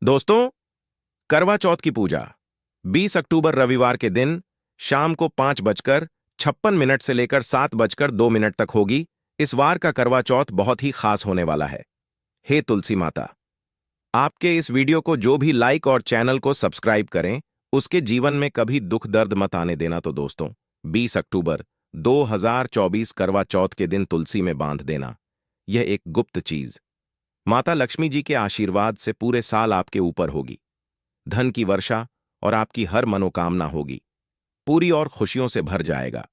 दोस्तों, करवा चौथ की पूजा 20 अक्टूबर रविवार के दिन शाम को 5:56 से लेकर 7:02 तक होगी। इस वार का करवा चौथ बहुत ही खास होने वाला है। हे तुलसी माता, आपके इस वीडियो को जो भी लाइक और चैनल को सब्सक्राइब करें, उसके जीवन में कभी दुख दर्द मत आने देना। तो दोस्तों, 20 अक्टूबर 2024 करवा चौथ के दिन तुलसी में बांध देना, यह एक गुप्त चीज माता लक्ष्मी जी के आशीर्वाद से पूरे साल आपके ऊपर होगी। धन की वर्षा और आपकी हर मनोकामना होगी पूरी और खुशियों से भर जाएगा।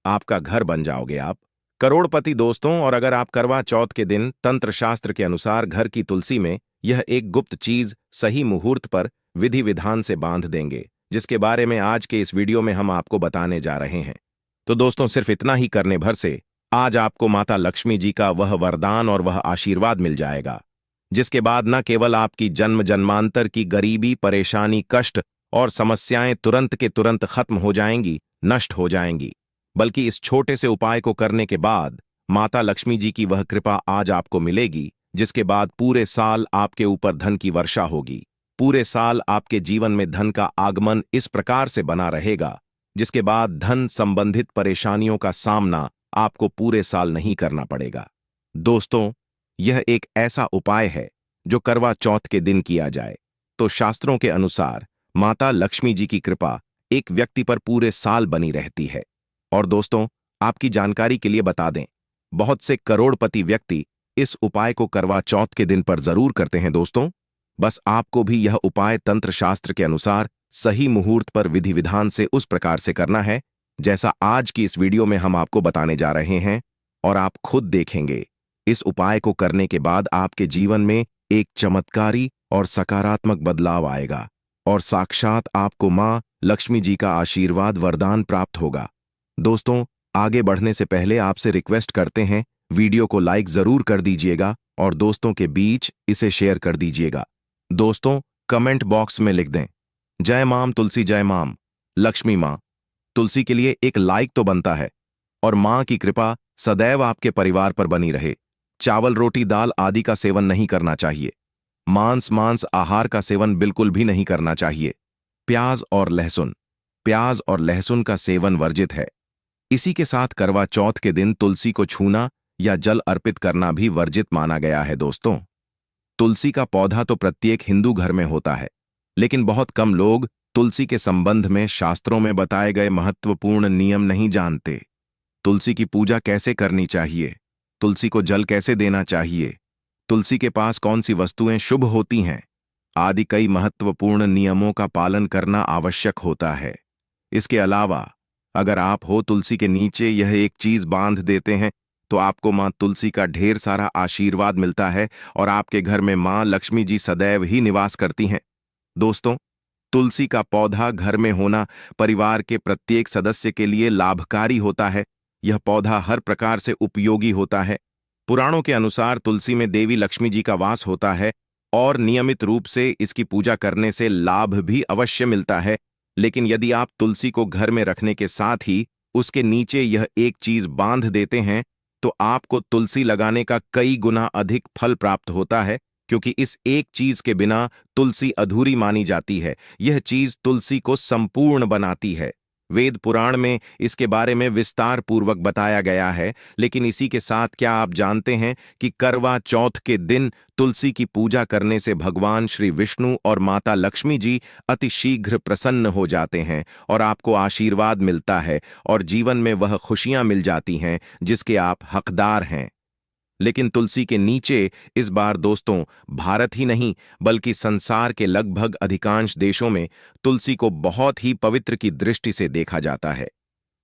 आपका घर बन जाओगे आप करोड़पति। दोस्तों, और अगर आप करवा चौथ के दिन तंत्र शास्त्र के अनुसार घर की तुलसी में यह एक गुप्त चीज सही मुहूर्त पर विधि विधान से बांध देंगे, जिसके बारे में आज के इस वीडियो में हम आपको बताने जा रहे हैं। तो दोस्तों, सिर्फ इतना ही करने भर से आज आपको माता लक्ष्मी जी का वह वरदान और वह आशीर्वाद मिल जाएगा, जिसके बाद न केवल आपकी जन्म जन्मांतर की गरीबी, परेशानी, कष्ट और समस्याएं तुरंत के तुरंत खत्म हो जाएंगी, नष्ट हो जाएंगी, बल्कि इस छोटे से उपाय को करने के बाद माता लक्ष्मी जी की वह कृपा आज आपको मिलेगी, जिसके बाद पूरे साल आपके ऊपर धन की वर्षा होगी। पूरे साल आपके जीवन में धन का आगमन इस प्रकार से बना रहेगा, जिसके बाद धन संबंधित परेशानियों का सामना आपको पूरे साल नहीं करना पड़ेगा। दोस्तों, यह एक ऐसा उपाय है जो करवा चौथ के दिन किया जाए तो शास्त्रों के अनुसार माता लक्ष्मी जी की कृपा एक व्यक्ति पर पूरे साल बनी रहती है। और दोस्तों, आपकी जानकारी के लिए बता दें, बहुत से करोड़पति व्यक्ति इस उपाय को करवा चौथ के दिन पर जरूर करते हैं। दोस्तों, बस आपको भी यह उपाय तंत्र शास्त्र के अनुसार सही मुहूर्त पर विधि विधान से उस प्रकार से करना है जैसा आज की इस वीडियो में हम आपको बताने जा रहे हैं। और आप खुद देखेंगे, इस उपाय को करने के बाद आपके जीवन में एक चमत्कारी और सकारात्मक बदलाव आएगा और साक्षात आपको मां लक्ष्मी जी का आशीर्वाद वरदान प्राप्त होगा। दोस्तों, आगे बढ़ने से पहले आपसे रिक्वेस्ट करते हैं, वीडियो को लाइक जरूर कर दीजिएगा और दोस्तों के बीच इसे शेयर कर दीजिएगा। दोस्तों, कमेंट बॉक्स में लिख दें, जय माम तुलसी, जय माम लक्ष्मी। मां तुलसी के लिए एक लाइक तो बनता है। और मां की कृपा सदैव आपके परिवार पर बनी रहे। चावल, रोटी, दाल आदि का सेवन नहीं करना चाहिए। मांस आहार का सेवन बिल्कुल भी नहीं करना चाहिए। प्याज और लहसुन का सेवन वर्जित है। इसी के साथ करवा चौथ के दिन तुलसी को छूना या जल अर्पित करना भी वर्जित माना गया है। दोस्तों, तुलसी का पौधा तो प्रत्येक हिंदू घर में होता है, लेकिन बहुत कम लोग तुलसी के संबंध में शास्त्रों में बताए गए महत्वपूर्ण नियम नहीं जानते। तुलसी की पूजा कैसे करनी चाहिए, तुलसी को जल कैसे देना चाहिए, तुलसी के पास कौन सी वस्तुएं शुभ होती हैं आदि कई महत्वपूर्ण नियमों का पालन करना आवश्यक होता है। इसके अलावा अगर आप हो तुलसी के नीचे यह एक चीज बांध देते हैं तो आपको मां तुलसी का ढेर सारा आशीर्वाद मिलता है और आपके घर में मां लक्ष्मी जी सदैव ही निवास करती हैं। दोस्तों, तुलसी का पौधा घर में होना परिवार के प्रत्येक सदस्य के लिए लाभकारी होता है। यह पौधा हर प्रकार से उपयोगी होता है। पुराणों के अनुसार तुलसी में देवी लक्ष्मी जी का वास होता है और नियमित रूप से इसकी पूजा करने से लाभ भी अवश्य मिलता है। लेकिन यदि आप तुलसी को घर में रखने के साथ ही उसके नीचे यह एक चीज बांध देते हैं तो आपको तुलसी लगाने का कई गुना अधिक फल प्राप्त होता है, क्योंकि इस एक चीज के बिना तुलसी अधूरी मानी जाती है। यह चीज तुलसी को संपूर्ण बनाती है। वेद पुराण में इसके बारे में विस्तार पूर्वक बताया गया है। लेकिन इसी के साथ क्या आप जानते हैं कि करवा चौथ के दिन तुलसी की पूजा करने से भगवान श्री विष्णु और माता लक्ष्मी जी अति शीघ्र प्रसन्न हो जाते हैं और आपको आशीर्वाद मिलता है और जीवन में वह खुशियां मिल जाती हैं जिसके आप हकदार हैं। लेकिन तुलसी के नीचे इस बार दोस्तों, भारत ही नहीं बल्कि संसार के लगभग अधिकांश देशों में तुलसी को बहुत ही पवित्र की दृष्टि से देखा जाता है।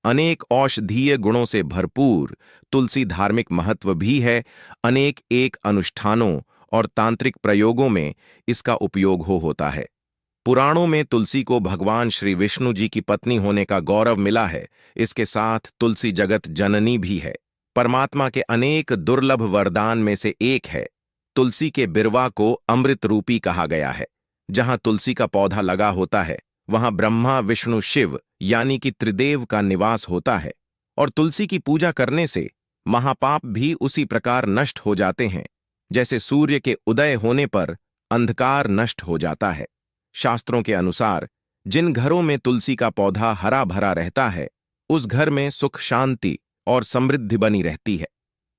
अनेक औषधीय गुणों से भरपूर तुलसी धार्मिक महत्व भी है। अनेक एक अनुष्ठानों और तांत्रिक प्रयोगों में इसका उपयोग होता है। पुराणों में तुलसी को भगवान श्री विष्णु जी की पत्नी होने का गौरव मिला है। इसके साथ तुलसी जगत जननी भी है। परमात्मा के अनेक दुर्लभ वरदान में से एक है। तुलसी के बिरवा को अमृत रूपी कहा गया है। जहां तुलसी का पौधा लगा होता है वहां ब्रह्मा, विष्णु, शिव यानी कि त्रिदेव का निवास होता है। और तुलसी की पूजा करने से महापाप भी उसी प्रकार नष्ट हो जाते हैं जैसे सूर्य के उदय होने पर अंधकार नष्ट हो जाता है। शास्त्रों के अनुसार जिन घरों में तुलसी का पौधा हरा भरा रहता है, उस घर में सुख शांति और समृद्धि बनी रहती है।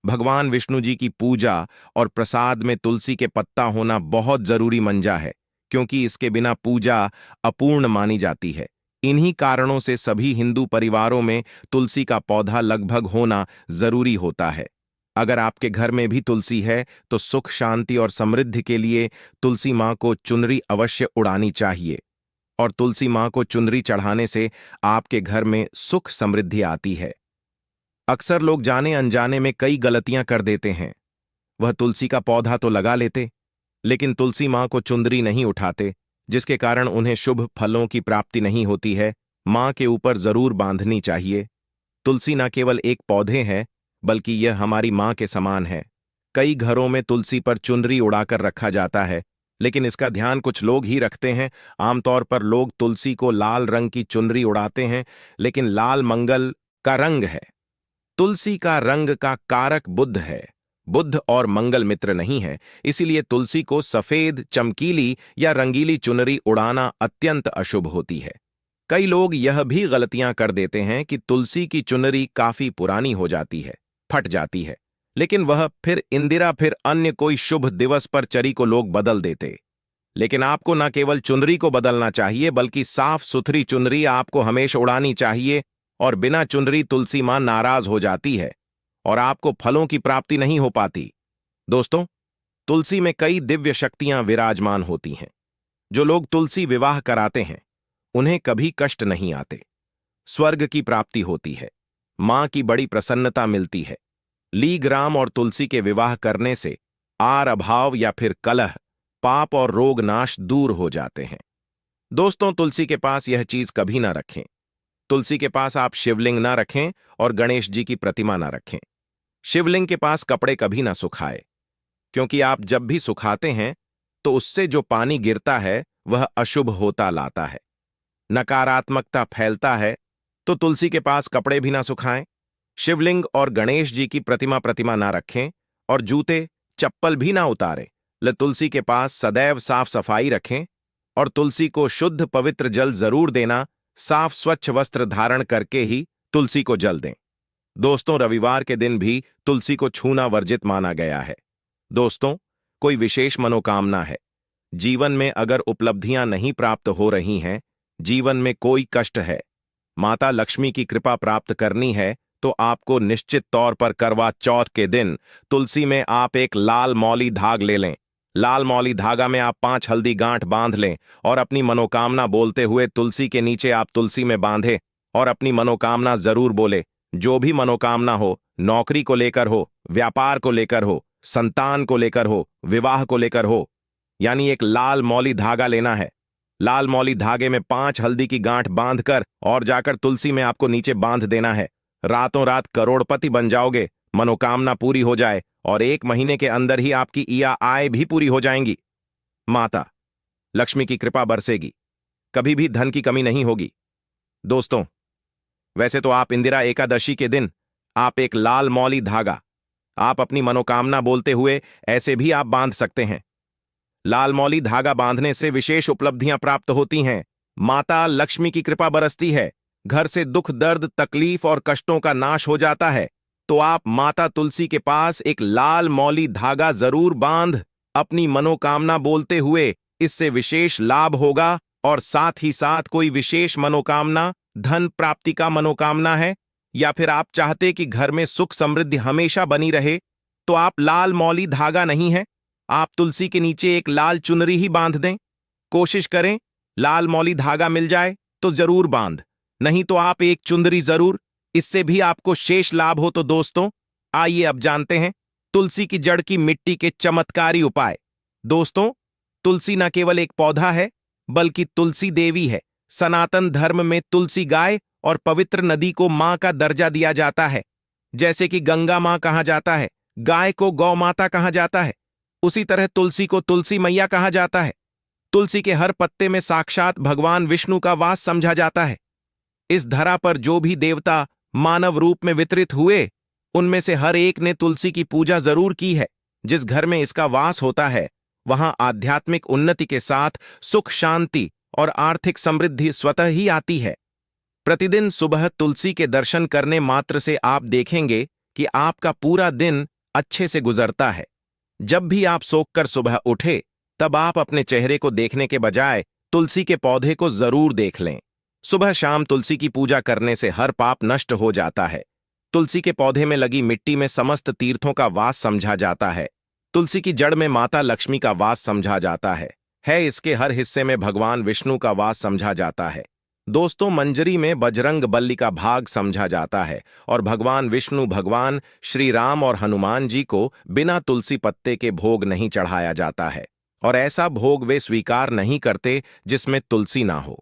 भगवान विष्णु जी की पूजा और प्रसाद में तुलसी के पत्ता होना बहुत जरूरी मंजा है, क्योंकि इसके बिना पूजा अपूर्ण मानी जाती है। इन्हीं कारणों से सभी हिंदू परिवारों में तुलसी का पौधा लगभग होना जरूरी होता है। अगर आपके घर में भी तुलसी है तो सुख शांति और समृद्धि के लिए तुलसी माँ को चुनरी अवश्य उड़ानी चाहिए। और तुलसी माँ को चुनरी चढ़ाने से आपके घर में सुख समृद्धि आती है। अक्सर लोग जाने अनजाने में कई गलतियां कर देते हैं। वह तुलसी का पौधा तो लगा लेते, लेकिन तुलसी माँ को चुंदरी नहीं उठाते, जिसके कारण उन्हें शुभ फलों की प्राप्ति नहीं होती है। माँ के ऊपर जरूर बांधनी चाहिए। तुलसी न केवल एक पौधे है, बल्कि यह हमारी माँ के समान है। कई घरों में तुलसी पर चुनरी उड़ाकर रखा जाता है, लेकिन इसका ध्यान कुछ लोग ही रखते हैं। आमतौर पर लोग तुलसी को लाल रंग की चुनरी उड़ाते हैं, लेकिन लाल मंगल का रंग है। तुलसी का रंग का कारक बुध है। बुध और मंगल मित्र नहीं है, इसीलिए तुलसी को सफेद, चमकीली या रंगीली चुनरी उड़ाना अत्यंत अशुभ होती है। कई लोग यह भी गलतियां कर देते हैं कि तुलसी की चुनरी काफी पुरानी हो जाती है, फट जाती है, लेकिन वह फिर इंदिरा फिर अन्य कोई शुभ दिवस पर चरी को लोग बदल देते। लेकिन आपको न केवल चुनरी को बदलना चाहिए, बल्कि साफ सुथरी चुनरी आपको हमेशा उड़ानी चाहिए। और बिना चुनरी तुलसी मां नाराज हो जाती है और आपको फलों की प्राप्ति नहीं हो पाती। दोस्तों, तुलसी में कई दिव्य शक्तियां विराजमान होती हैं। जो लोग तुलसी विवाह कराते हैं, उन्हें कभी कष्ट नहीं आते। स्वर्ग की प्राप्ति होती है, मां की बड़ी प्रसन्नता मिलती है। लीग्राम और तुलसी के विवाह करने से आर अभाव या फिर कलह, पाप और रोग नाश दूर हो जाते हैं। दोस्तों, तुलसी के पास यह चीज कभी ना रखें। तुलसी के पास आप शिवलिंग ना रखें और गणेश जी की प्रतिमा ना रखें। शिवलिंग के पास कपड़े कभी ना सुखाए, क्योंकि आप जब भी सुखाते हैं तो उससे जो पानी गिरता है वह अशुभ होता लाता है, नकारात्मकता फैलता है। तो तुलसी के पास कपड़े भी ना सुखाएं। शिवलिंग और गणेश जी की प्रतिमा ना रखें और जूते चप्पल भी ना उतारें। तुलसी के पास सदैव साफ सफाई रखें और तुलसी को शुद्ध पवित्र जल जरूर देना। साफ स्वच्छ वस्त्र धारण करके ही तुलसी को जल दें। दोस्तों, रविवार के दिन भी तुलसी को छूना वर्जित माना गया है। दोस्तों, कोई विशेष मनोकामना है, जीवन में अगर उपलब्धियां नहीं प्राप्त हो रही हैं, जीवन में कोई कष्ट है, माता लक्ष्मी की कृपा प्राप्त करनी है, तो आपको निश्चित तौर पर करवा चौथ के दिन तुलसी में आप एक लाल मौली धाग ले लें। लाल मौली धागा में आप 5 हल्दी गांठ बांध लें और अपनी मनोकामना बोलते हुए तुलसी के नीचे आप तुलसी में बांधे और अपनी मनोकामना जरूर बोले। जो भी मनोकामना हो, नौकरी को लेकर हो, व्यापार को लेकर हो, संतान को लेकर हो, विवाह को लेकर हो, यानी एक लाल मौली धागा लेना है। लाल मौली धागे में 5 हल्दी की गांठ बांधकर और जाकर तुलसी में आपको नीचे बांध देना है। रातों रात करोड़पति बन जाओगे, मनोकामना पूरी हो जाए और 1 महीने के अंदर ही आपकी या आय भी पूरी हो जाएंगी। माता लक्ष्मी की कृपा बरसेगी, कभी भी धन की कमी नहीं होगी। दोस्तों, वैसे तो आप इंदिरा एकादशी के दिन आप एक लाल मौली धागा आप अपनी मनोकामना बोलते हुए ऐसे भी आप बांध सकते हैं। लाल मौली धागा बांधने से विशेष उपलब्धियां प्राप्त होती हैं। माता लक्ष्मी की कृपा बरसती है, घर से दुख दर्द तकलीफ और कष्टों का नाश हो जाता है। तो आप माता तुलसी के पास एक लाल मौली धागा जरूर बांध अपनी मनोकामना बोलते हुए, इससे विशेष लाभ होगा। और साथ ही साथ कोई विशेष मनोकामना, धन प्राप्ति का मनोकामना है, या फिर आप चाहते कि घर में सुख समृद्धि हमेशा बनी रहे, तो आप लाल मौली धागा नहीं है, आप तुलसी के नीचे एक लाल चुनरी ही बांध दें। कोशिश करें लाल मौली धागा मिल जाए तो जरूर बांध, नहीं तो आप एक चुंदरी जरूर, इससे भी आपको शेष लाभ हो। तो दोस्तों, आइए अब जानते हैं तुलसी की जड़ की मिट्टी के चमत्कारी उपाय। दोस्तों, तुलसी न केवल एक पौधा है, बल्कि तुलसी देवी है। सनातन धर्म में तुलसी गाय और पवित्र नदी को मां का दर्जा दिया जाता है। जैसे कि गंगा मां कहा जाता है, गाय को गौ माता कहा जाता है, उसी तरह तुलसी को तुलसी मैया कहा जाता है। तुलसी के हर पत्ते में साक्षात भगवान विष्णु का वास समझा जाता है। इस धरा पर जो भी देवता मानव रूप में वितरित हुए, उनमें से हर एक ने तुलसी की पूजा जरूर की है। जिस घर में इसका वास होता है, वहां आध्यात्मिक उन्नति के साथ सुख, शांति और आर्थिक समृद्धि स्वतः ही आती है। प्रतिदिन सुबह तुलसी के दर्शन करने मात्र से आप देखेंगे कि आपका पूरा दिन अच्छे से गुजरता है। जब भी आप सोकर सुबह उठे, तब आप अपने चेहरे को देखने के बजाय तुलसी के पौधे को जरूर देख लें। सुबह शाम तुलसी की पूजा करने से हर पाप नष्ट हो जाता है। तुलसी के पौधे में लगी मिट्टी में समस्त तीर्थों का वास समझा जाता है। तुलसी की जड़ में माता लक्ष्मी का वास समझा जाता है इसके हर हिस्से में भगवान विष्णु का वास समझा जाता है। दोस्तों, मंजरी में बजरंग बली का भाग समझा जाता है और भगवान विष्णु, भगवान श्री राम और हनुमान जी को बिना तुलसी पत्ते के भोग नहीं चढ़ाया जाता है और ऐसा भोग वे स्वीकार नहीं करते जिसमें तुलसी ना हो।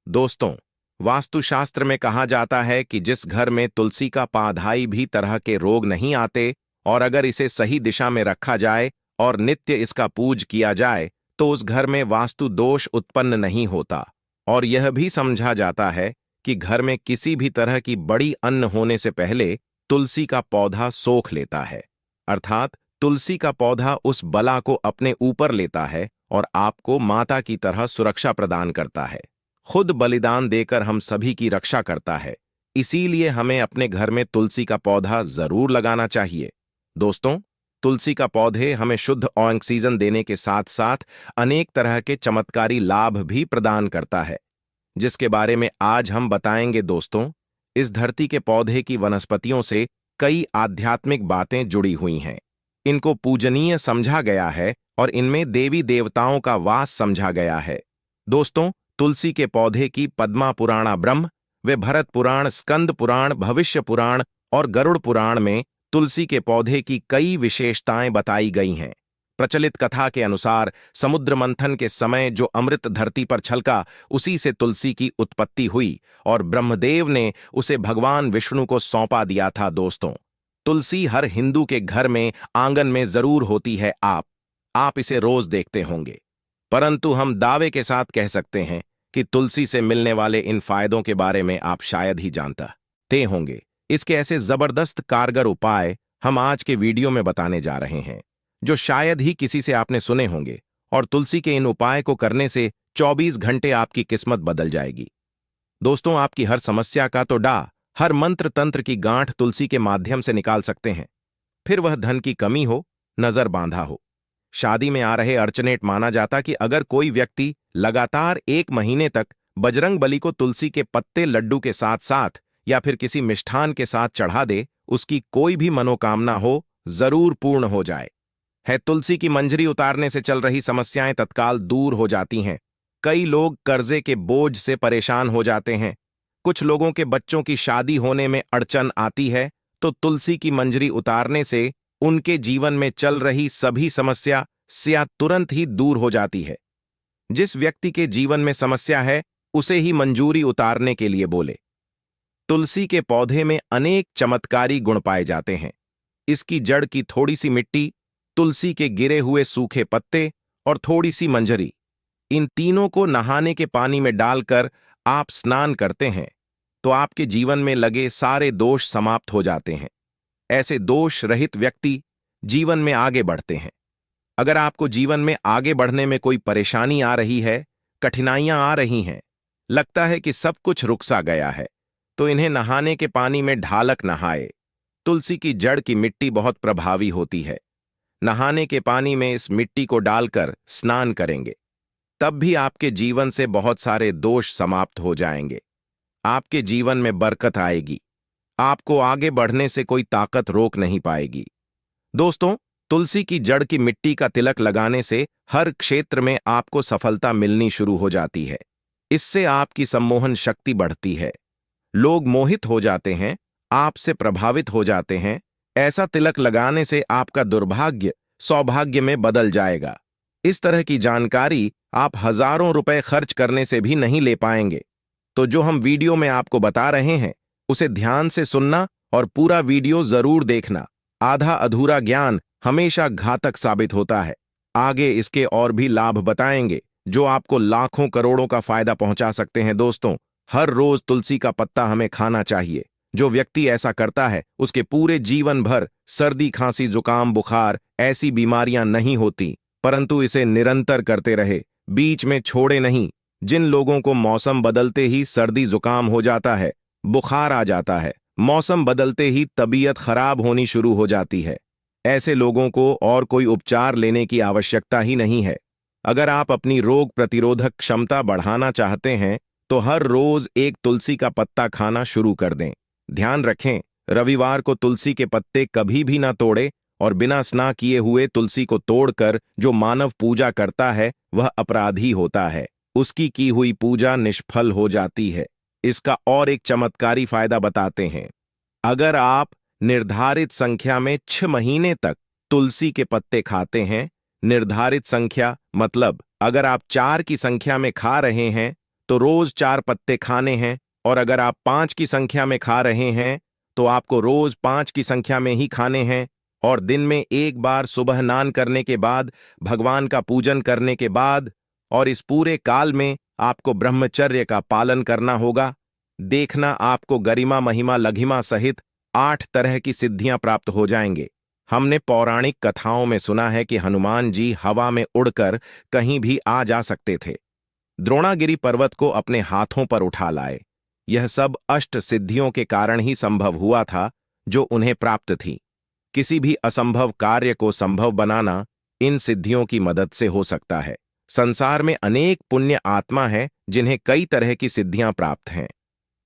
दोस्तों, वास्तुशास्त्र में कहा जाता है कि जिस घर में तुलसी का पाधाई भी तरह के रोग नहीं आते और अगर इसे सही दिशा में रखा जाए और नित्य इसका पूज किया जाए तो उस घर में वास्तु दोष उत्पन्न नहीं होता। और यह भी समझा जाता है कि घर में किसी भी तरह की बड़ी अन्न होने से पहले तुलसी का पौधा सोख लेता है, अर्थात तुलसी का पौधा उस बला को अपने ऊपर लेता है और आपको माता की तरह सुरक्षा प्रदान करता है। खुद बलिदान देकर हम सभी की रक्षा करता है। इसीलिए हमें अपने घर में तुलसी का पौधा जरूर लगाना चाहिए। दोस्तों, तुलसी का पौधे हमें शुद्ध ऑक्सीजन देने के साथ साथ अनेक तरह के चमत्कारी लाभ भी प्रदान करता है, जिसके बारे में आज हम बताएंगे। दोस्तों, इस धरती के पौधे की वनस्पतियों से कई आध्यात्मिक बातें जुड़ी हुई हैं। इनको पूजनीय समझा गया है और इनमें देवी देवताओं का वास समझा गया है। दोस्तों, तुलसी के पौधे की पद्मा पुराण ब्रह्म व भरत पुराण, स्कंद पुराण, भविष्य पुराण और गरुड़ पुराण में तुलसी के पौधे की कई विशेषताएं बताई गई हैं। प्रचलित कथा के अनुसार समुद्र मंथन के समय जो अमृत धरती पर छलका, उसी से तुलसी की उत्पत्ति हुई और ब्रह्मदेव ने उसे भगवान विष्णु को सौंपा दिया था। दोस्तों, तुलसी हर हिंदू के घर में, आंगन में जरूर होती है। आप इसे रोज देखते होंगे, परंतु हम दावे के साथ कह सकते हैं कि तुलसी से मिलने वाले इन फायदों के बारे में आप शायद ही जानते होंगे। इसके ऐसे जबरदस्त कारगर उपाय हम आज के वीडियो में बताने जा रहे हैं, जो शायद ही किसी से आपने सुने होंगे। और तुलसी के इन उपाय को करने से 24 घंटे आपकी किस्मत बदल जाएगी। दोस्तों, आपकी हर समस्या का तो हर मंत्र तंत्र की गांठ तुलसी के माध्यम से निकाल सकते हैं। फिर वह धन की कमी हो, नजर बांधा हो, शादी में आ रहे अर्चनेट। माना जाता कि अगर कोई व्यक्ति लगातार 1 महीने तक बजरंग बली को तुलसी के पत्ते लड्डू के साथ साथ या फिर किसी मिष्ठान के साथ चढ़ा दे, उसकी कोई भी मनोकामना हो जरूर पूर्ण हो जाए। तुलसी की मंजरी उतारने से चल रही समस्याएं तत्काल दूर हो जाती हैं। कई लोग कर्जे के बोझ से परेशान हो जाते हैं। कुछ लोगों के बच्चों की शादी होने में अड़चन आती है, तो तुलसी की मंजरी उतारने से उनके जीवन में चल रही सभी समस्या तुरंत ही दूर हो जाती है। जिस व्यक्ति के जीवन में समस्या है, उसे ही मंजूरी उतारने के लिए बोले। तुलसी के पौधे में अनेक चमत्कारी गुण पाए जाते हैं। इसकी जड़ की थोड़ी सी मिट्टी, तुलसी के गिरे हुए सूखे पत्ते और थोड़ी सी मंजरी, इन तीनों को नहाने के पानी में डालकर आप स्नान करते हैं तो आपके जीवन में लगे सारे दोष समाप्त हो जाते हैं। ऐसे दोष रहित व्यक्ति जीवन में आगे बढ़ते हैं। अगर आपको जीवन में आगे बढ़ने में कोई परेशानी आ रही है, कठिनाइयां आ रही हैं, लगता है कि सब कुछ रुक सा गया है, तो इन्हें नहाने के पानी में ढालक नहाए। तुलसी की जड़ की मिट्टी बहुत प्रभावी होती है। नहाने के पानी में इस मिट्टी को डालकर स्नान करेंगे, तब भी आपके जीवन से बहुत सारे दोष समाप्त हो जाएंगे। आपके जीवन में बरकत आएगी। आपको आगे बढ़ने से कोई ताकत रोक नहीं पाएगी। दोस्तों, तुलसी की जड़ की मिट्टी का तिलक लगाने से हर क्षेत्र में आपको सफलता मिलनी शुरू हो जाती है। इससे आपकी सम्मोहन शक्ति बढ़ती है। लोग मोहित हो जाते हैं, आपसे प्रभावित हो जाते हैं। ऐसा तिलक लगाने से आपका दुर्भाग्य सौभाग्य में बदल जाएगा। इस तरह की जानकारी आप हजारों रुपए खर्च करने से भी नहीं ले पाएंगे। तो जो हम वीडियो में आपको बता रहे हैं, उसे ध्यान से सुनना और पूरा वीडियो जरूर देखना। आधा अधूरा ज्ञान हमेशा घातक साबित होता है। आगे इसके और भी लाभ बताएंगे जो आपको लाखों करोड़ों का फायदा पहुंचा सकते हैं। दोस्तों, हर रोज तुलसी का पत्ता हमें खाना चाहिए। जो व्यक्ति ऐसा करता है, उसके पूरे जीवन भर सर्दी, खांसी, जुकाम, बुखार ऐसी बीमारियां नहीं होती। परंतु इसे निरंतर करते रहे, बीच में छोड़े नहीं। जिन लोगों को मौसम बदलते ही सर्दी जुकाम हो जाता है, बुखार आ जाता है, मौसम बदलते ही तबीयत खराब होनी शुरू हो जाती है, ऐसे लोगों को और कोई उपचार लेने की आवश्यकता ही नहीं है। अगर आप अपनी रोग प्रतिरोधक क्षमता बढ़ाना चाहते हैं तो हर रोज एक तुलसी का पत्ता खाना शुरू कर दें। ध्यान रखें, रविवार को तुलसी के पत्ते कभी भी ना तोड़े, और बिना स्नान किए हुए तुलसी को तोड़कर जो मानव पूजा करता है वह अपराधी होता है, उसकी की हुई पूजा निष्फल हो जाती है। इसका और एक चमत्कारी फायदा बताते हैं। अगर आप निर्धारित संख्या में 6 महीने तक तुलसी के पत्ते खाते हैं, निर्धारित संख्या मतलब अगर आप 4 की संख्या में खा रहे हैं तो रोज 4 पत्ते खाने हैं, और अगर आप 5 की संख्या में खा रहे हैं तो आपको रोज 5 की संख्या में ही खाने हैं, और दिन में एक बार सुबह स्नान करने के बाद, भगवान का पूजन करने के बाद, और इस पूरे काल में आपको ब्रह्मचर्य का पालन करना होगा। देखना, आपको गरिमा महिमा लघिमा सहित 8 तरह की सिद्धियां प्राप्त हो जाएंगे। हमने पौराणिक कथाओं में सुना है कि हनुमान जी हवा में उड़कर कहीं भी आ जा सकते थे, द्रोणागिरी पर्वत को अपने हाथों पर उठा लाए। यह सब अष्ट सिद्धियों के कारण ही संभव हुआ था जो उन्हें प्राप्त थी। किसी भी असंभव कार्य को संभव बनाना इन सिद्धियों की मदद से हो सकता है। संसार में अनेक पुण्य आत्मा है जिन्हें कई तरह की सिद्धियां प्राप्त हैं।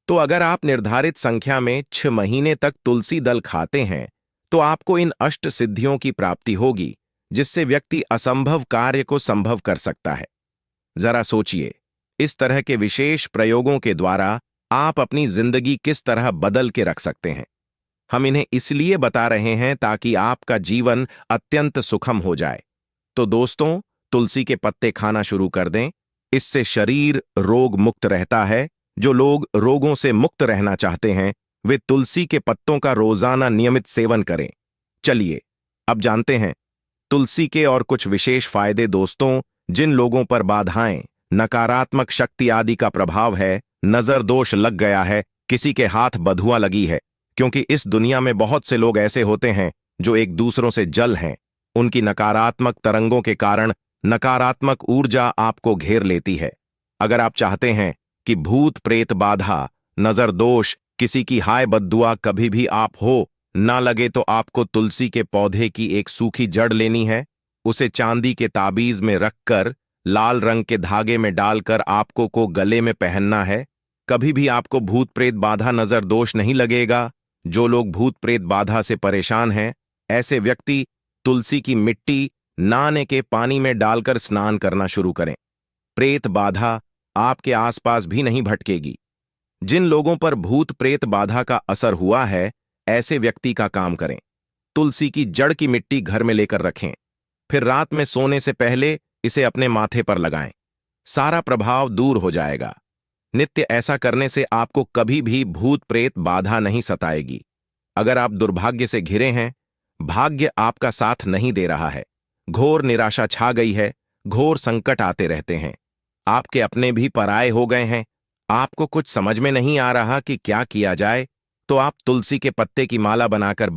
तो अगर आप निर्धारित संख्या में 6 महीने तक तुलसी दल खाते हैं तो आपको इन अष्ट सिद्धियों की प्राप्ति होगी, जिससे व्यक्ति असंभव कार्य को संभव कर सकता है। जरा सोचिए, इस तरह के विशेष प्रयोगों के द्वारा आप अपनी जिंदगी किस तरह बदल के रख सकते हैं। हम इन्हें इसलिए बता रहे हैं ताकि आपका जीवन अत्यंत सुखम हो जाए। तो दोस्तों, तुलसी के पत्ते खाना शुरू कर दें। इससे शरीर रोग मुक्त रहता है। जो लोग रोगों से मुक्त रहना चाहते हैं वे तुलसी के पत्तों का रोजाना नियमित सेवन करें। चलिए अब जानते हैं तुलसी के और कुछ विशेष फायदे। दोस्तों, जिन लोगों पर बाधाएं, नकारात्मक शक्ति आदि का प्रभाव है, नजर दोष लग गया है, किसी के हाथ बधुआ लगी है, क्योंकि इस दुनिया में बहुत से लोग ऐसे होते हैं जो एक दूसरों से जल हैं। उनकी नकारात्मक तरंगों के कारण नकारात्मक ऊर्जा आपको घेर लेती है। अगर आप चाहते हैं कि भूत प्रेत बाधा, नजर दोष, किसी की हाय बद्दुआ कभी भी आप हो ना लगे, तो आपको तुलसी के पौधे की एक सूखी जड़ लेनी है। उसे चांदी के ताबीज में रखकर लाल रंग के धागे में डालकर आपको को गले में पहनना है। कभी भी आपको भूत प्रेत बाधा, नजर दोष नहीं लगेगा। जो लोग भूत प्रेत बाधा से परेशान हैं, ऐसे व्यक्ति तुलसी की मिट्टी नहाने के पानी में डालकर स्नान करना शुरू करें। प्रेत बाधा आपके आसपास भी नहीं भटकेगी। जिन लोगों पर भूत प्रेत बाधा का असर हुआ है, ऐसे व्यक्ति का काम करें, तुलसी की जड़ की मिट्टी घर में लेकर रखें, फिर रात में सोने से पहले इसे अपने माथे पर लगाएं। सारा प्रभाव दूर हो जाएगा। नित्य ऐसा करने से आपको कभी भी भूत प्रेत बाधा नहीं सताएगी। अगर आप दुर्भाग्य से घिरे हैं, भाग्य आपका साथ नहीं दे रहा है, घोर निराशा छा गई है, घोर संकट आते रहते हैं, आपके अपने भी पराये हो गए हैं, आपको कुछ समझ में नहीं आ रहा कि क्या किया जाए, तो आप तुलसी के पत्ते की माला बनाकर